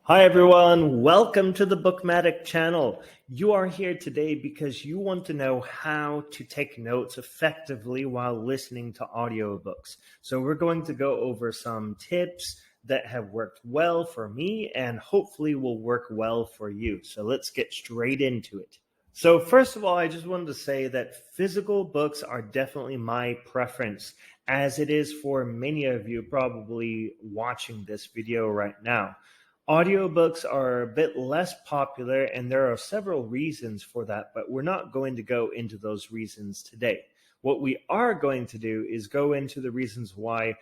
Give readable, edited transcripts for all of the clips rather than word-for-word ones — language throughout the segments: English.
Hi everyone, welcome to the BookMattic channel. You are here today because you want to know how to take notes effectively while listening to audiobooks. So we're going to go over some tips that have worked well for me and hopefully will work well for you. So let's get straight into it. So first of all, I just wanted to say that physical books are definitely my preference, as it is for many of you probably watching this video right now. Audiobooks are a bit less popular, and there are several reasons for that, but we're not going to go into those reasons today. What we are going to do is go into the reasons why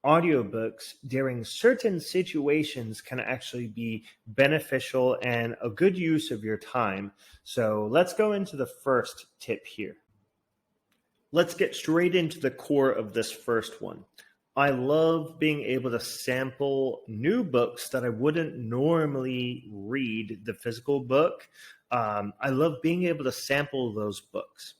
audiobooks during certain situations can actually be beneficial and a good use of your time. So let's go into the first tip here. Let's get straight into the core of this first one. I love being able to sample new books that I wouldn't normally read the physical book. I love being able to sample those books.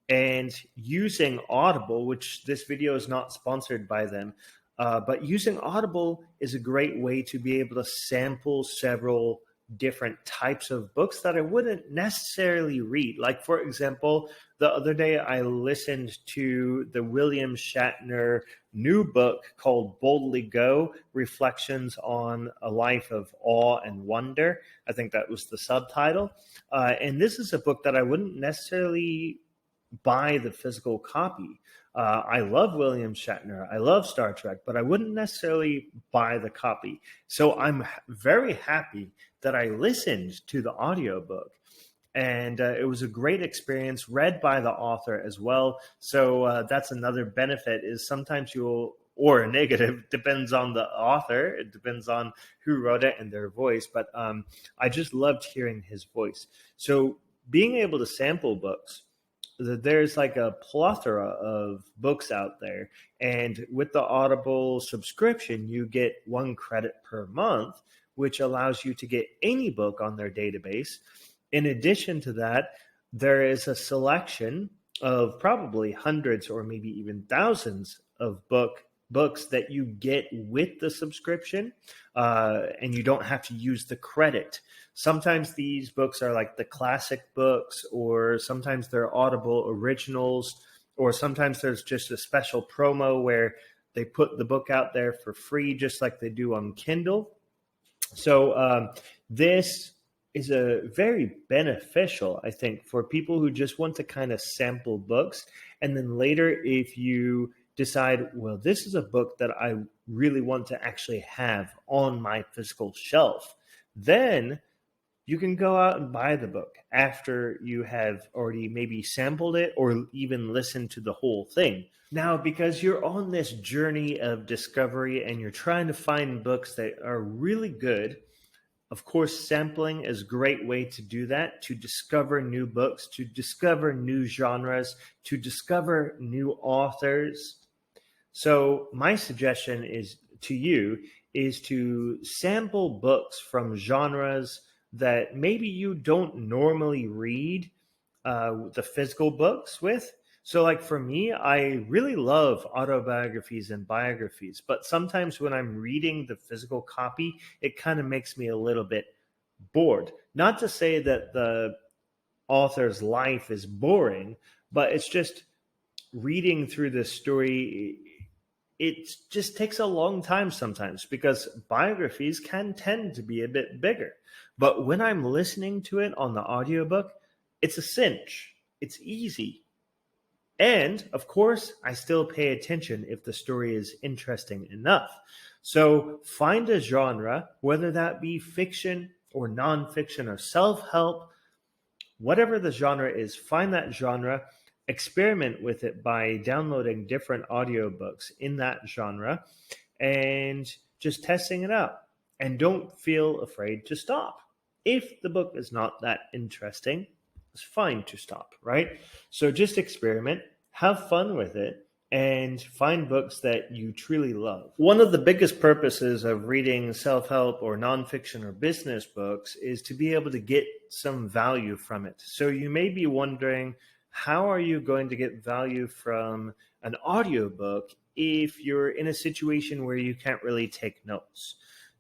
And using Audible, which this video is not sponsored by them, but using Audible is a great way to be able to sample several different types of books that I wouldn't necessarily read. Like, for example, the other day I listened to the William Shatner new book called Boldly Go, Reflections on a Life of Awe and Wonder. I think that was the subtitle. And this is a book that I wouldn't necessarily buy the physical copy. I love William Shatner. I love Star Trek, but I wouldn't necessarily buy the copy. So I'm very happy that I listened to the audiobook. And it was a great experience, read by the author as well. So that's another benefit, is sometimes you'll, or a negative, depends on the author. It depends on who wrote it and their voice. But I just loved hearing his voice. So being able to sample books, there's like a plethora of books out there. And with the Audible subscription, you get 1 credit per month, which allows you to get any book on their database. In addition to that, there is a selection of probably hundreds or maybe even thousands of books that you get with the subscription, and you don't have to use the credit. Sometimes these books are like the classic books, or sometimes they're Audible originals, or sometimes there's just a special promo where they put the book out there for free, just like they do on Kindle. So this is a very beneficial, I think, for people who just want to kind of sample books. And then later, if you decide, well, this is a book that I really want to actually have on my physical shelf, then you can go out and buy the book after you have already maybe sampled it or even listened to the whole thing. Now, because you're on this journey of discovery and you're trying to find books that are really good, of course, sampling is a great way to do that, to discover new books, to discover new genres, to discover new authors. So my suggestion is to you is to sample books from genres that maybe you don't normally read the physical books with. So like for me, I really love autobiographies and biographies, but sometimes when I'm reading the physical copy, it kind of makes me a little bit bored. Not to say that the author's life is boring, but it's just reading through this story, it just takes a long time sometimes, because biographies can tend to be a bit bigger. But when I'm listening to it on the audiobook, it's a cinch. It's easy. And of course, I still pay attention if the story is interesting enough. So find a genre, whether that be fiction or nonfiction or self-help, whatever the genre is, find that genre, experiment with it by downloading different audiobooks in that genre and just testing it out. And don't feel afraid to stop. If the book is not that interesting, it's fine to stop, right? So just experiment, have fun with it, and find books that you truly love. One of the biggest purposes of reading self-help or nonfiction or business books is to be able to get some value from it. So you may be wondering, how are you going to get value from an audiobook if you're in a situation where you can't really take notes?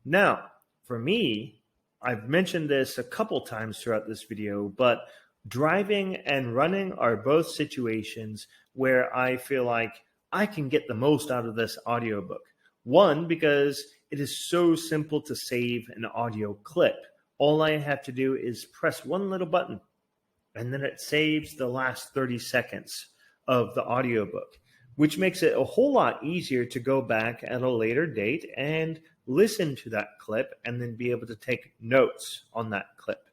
Now, For me, I've mentioned this a couple times throughout this video, but driving and running are both situations where I feel like I can get the most out of this audiobook. One, because it is so simple to save an audio clip. All I have to do is press one little button, and then it saves the last 30 seconds of the audiobook, which makes it a whole lot easier to go back at a later date and listen to that clip and then be able to take notes on that clip.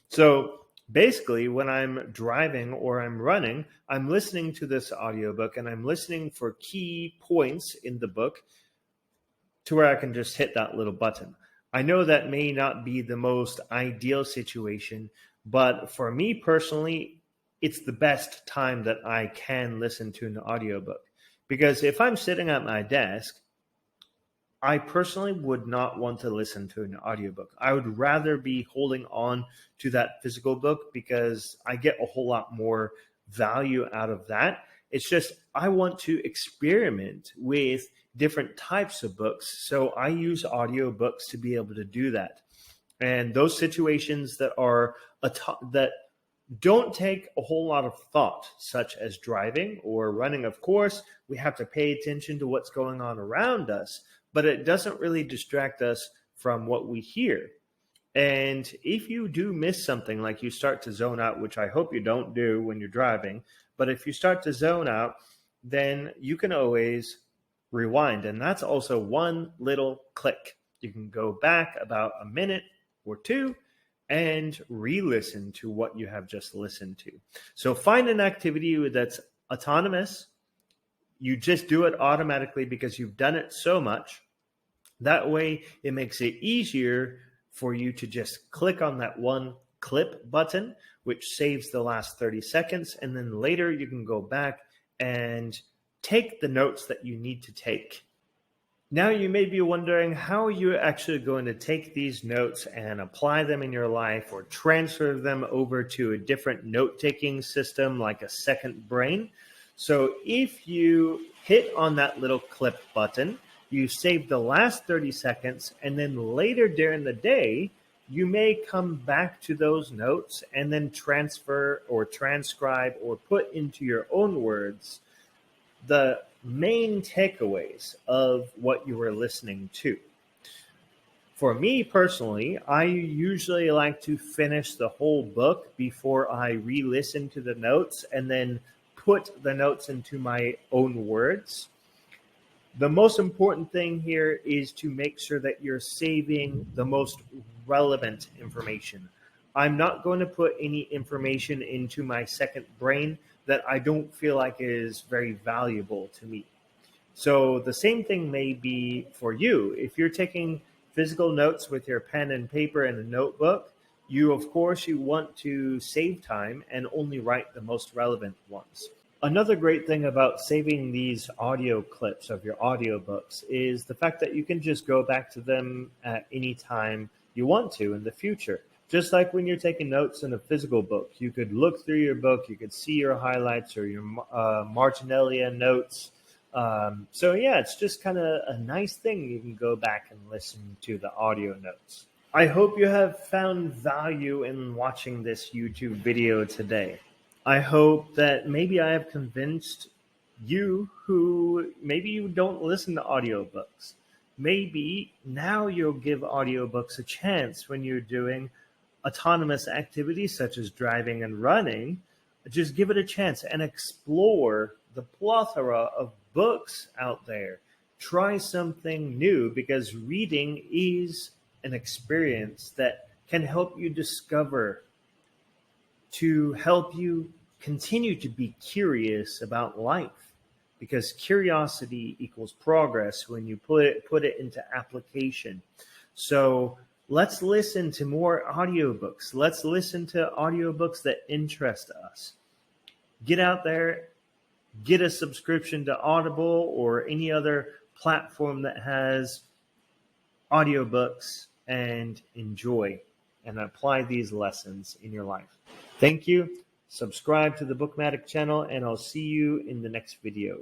So basically, when I'm driving or I'm running, I'm listening to this audiobook and I'm listening for key points in the book to where I can just hit that little button. I know that may not be the most ideal situation, but for me personally, it's the best time that I can listen to an audiobook. Because if I'm sitting at my desk, I personally would not want to listen to an audiobook. I would rather be holding on to that physical book because I get a whole lot more value out of that. It's just I want to experiment with different types of books. So I use audiobooks to be able to do that. And those situations that are that don't take a whole lot of thought, such as driving or running, of course, we have to pay attention to what's going on around us, but it doesn't really distract us from what we hear. And if you do miss something, like you start to zone out, which I hope you don't do when you're driving, but if you start to zone out, then you can always rewind. And that's also one little click. You can go back about a minute or two and re-listen to what you have just listened to. So find an activity that's autonomous. You just do it automatically because you've done it so much. That way it makes it easier for you to just click on that one clip button, which saves the last 30 seconds. And then later you can go back and take the notes that you need to take. Now you may be wondering, how are you actually going to take these notes and apply them in your life or transfer them over to a different note-taking system like a second brain? So if you hit on that little clip button, you save the last 30 seconds, and then later during the day, you may come back to those notes and then transfer or transcribe or put into your own words the main takeaways of what you were listening to. For me personally, I usually like to finish the whole book before I re-listen to the notes and then put the notes into my own words. The most important thing here is to make sure that you're saving the most relevant information. I'm not going to put any information into my second brain that I don't feel like is very valuable to me. So the same thing may be for you. If you're taking physical notes with your pen and paper and a notebook, you want to save time and only write the most relevant ones. Another great thing about saving these audio clips of your audiobooks is the fact that you can just go back to them at any time you want to in the future. Just like when you're taking notes in a physical book, you could look through your book, you could see your highlights or your marginalia notes. It's just kind of a nice thing. You can go back and listen to the audio notes. I hope you have found value in watching this YouTube video today. I hope that maybe I have convinced you who maybe you don't listen to audiobooks. Maybe now you'll give audiobooks a chance when you're doing autonomous activities such as driving and running. Just give it a chance and explore the plethora of books out there. Try something new, because reading is an experience that can help you discover, to help you continue to be curious about life, because curiosity equals progress when you put it into application. So let's listen to more audiobooks. Let's listen to audiobooks that interest us. Get out there, get a subscription to Audible or any other platform that has audiobooks, and enjoy and apply these lessons in your life. Thank you. Subscribe to the BookMattic channel, and I'll see you in the next video.